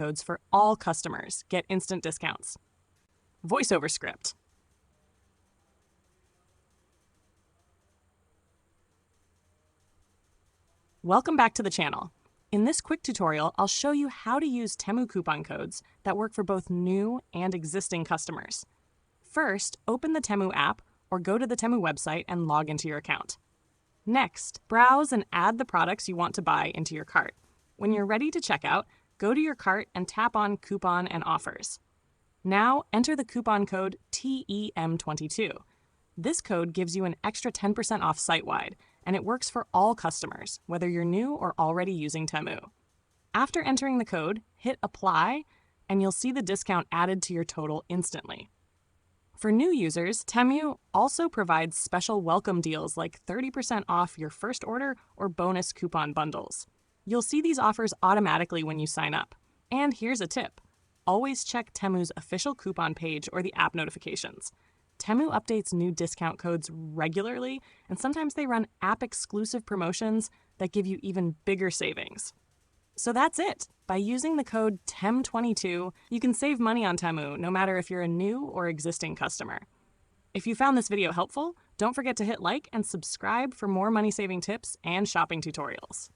codes for all customers. Get instant discounts. Voiceover script. Welcome back to the channel. In this quick tutorial, I'll show you how to use Temu coupon codes that work for both new and existing customers. First, open the Temu app or go to the Temu website and log into your account. Next, browse and add the products you want to buy into your cart. When you're ready to check out, go to your cart and tap on Coupon and Offers. Now, enter the coupon code TEM22. This code gives you an extra 10% off site-wide, and it works for all customers, whether you're new or already using Temu. After entering the code, hit Apply, and you'll see the discount added to your total instantly. For new users, Temu also provides special welcome deals like 30% off your first order or bonus coupon bundles. You'll see these offers automatically when you sign up. And here's a tip. Always check Temu's official coupon page or the app notifications. Temu updates new discount codes regularly, and sometimes they run app-exclusive promotions that give you even bigger savings. So that's it. By using the code TEM22, you can save money on Temu, no matter if you're a new or existing customer. If you found this video helpful, don't forget to hit like and subscribe for more money-saving tips and shopping tutorials.